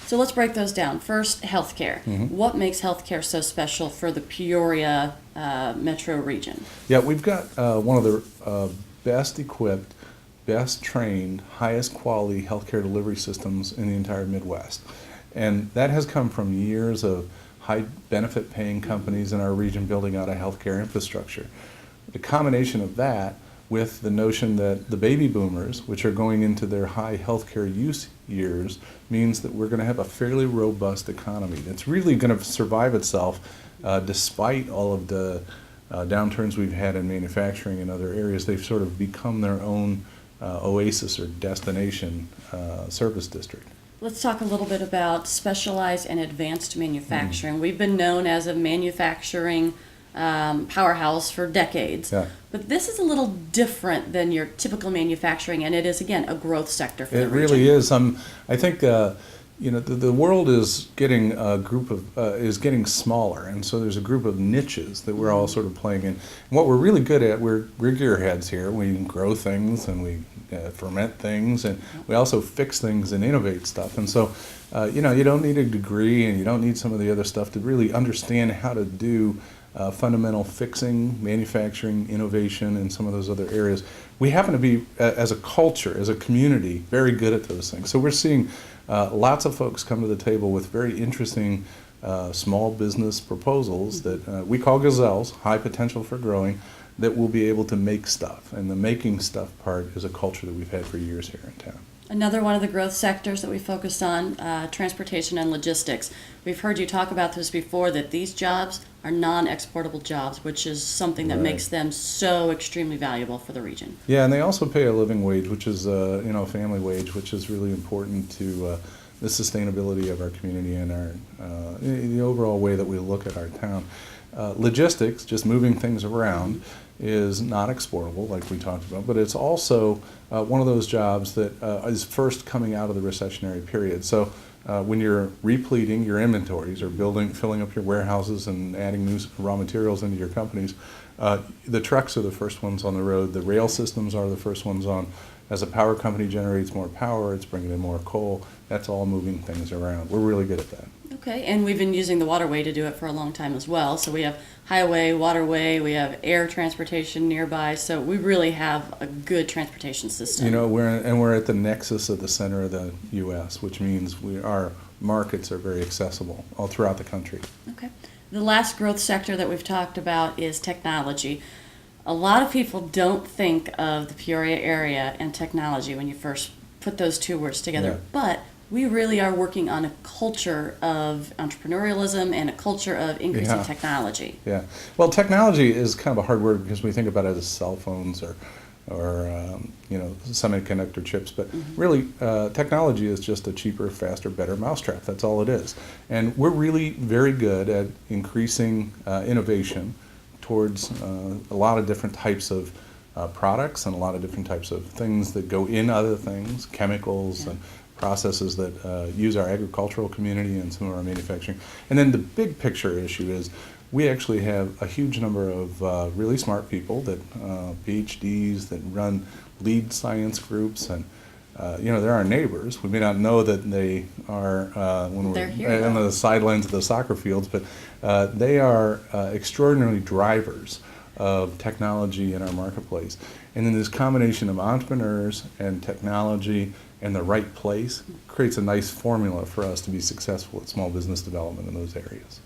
So let's break those down. First, healthcare. What makes healthcare so special for the Peoria metro region? Yeah, we've got one of the best equipped, best trained, highest quality healthcare delivery systems in the entire Midwest. And that has come from years of high benefit paying companies in our region building out a healthcare infrastructure. The combination of that with the notion that the baby boomers, which are going into their high healthcare use years, means that we're going to have a fairly robust economy that's really going to survive itself despite all of the downturns we've had in manufacturing and other areas. They've sort of become their own oasis or destination service district. Let's talk a little bit about specialized and advanced manufacturing. We've been known as a manufacturing powerhouse for decades. Yeah. But this is a little different than your typical manufacturing, and it is, again, a growth sector for the region. It really is. I think the world is getting is getting smaller, and so there's a group of niches that we're all sort of playing in. And what we're really good at, we're gearheads here. We grow things and we ferment things, and we also fix things and innovate stuff. And so, you don't need a degree, and you don't need some of the other stuff to really understand how to do fundamental fixing, manufacturing, innovation, and some of those other areas. We happen to be, as a culture, as a community, very good at those things. So we're seeing lots of folks come to the table with very interesting small business proposals that we call gazelles, high potential for growing, that will be able to make stuff. And the making stuff part is a culture that we've had for years here in town. Another one of the growth sectors that we focused on, transportation and logistics. We've heard you talk about this before, that these jobs are non-exportable jobs, which is something that makes them so extremely valuable for the region. Yeah, and they also pay a living wage, which is a family wage, which is really important to the sustainability of our community and our the overall way that we look at our town. Logistics, just moving things around, is not exportable, like we talked about, but it's also one of those jobs that is first coming out of the recessionary period. So when you're repleting your inventories or filling up your warehouses and adding new raw materials into your companies, the trucks are the first ones on the road. The rail systems are the first ones on. As a power company generates more power, it's bringing in more coal. That's all moving things around. We're really good at that. Okay, and we've been using the waterway to do it for a long time as well. So we have highway, waterway, we have air transportation nearby. So we really have a good transportation system. We're at the nexus of the center of the U.S., which means our markets are very accessible all throughout the country. Okay. The last growth sector that we've talked about is technology. A lot of people don't think of the Peoria area and technology when you first put those two words together, but we really are working on a culture of entrepreneurialism and a culture of increasing technology. Yeah. Well, technology is kind of a hard word because we think about it as cell phones or semiconductor chips, but really technology is just a cheaper, faster, better mousetrap. That's all it is. And we're really very good at increasing innovation towards a lot of different types of products and a lot of different types of things that go in other things, chemicals and processes that use our agricultural community and some of our manufacturing. And then the big picture issue is we actually have a huge number of really smart people that PhDs that run lead science groups, and they're our neighbors. We may not know that they are when we're on the sidelines of the soccer fields, but they are extraordinary drivers of technology in our marketplace. And then this combination of entrepreneurs and technology and the right place creates a nice formula for us to be successful at small business development in those areas.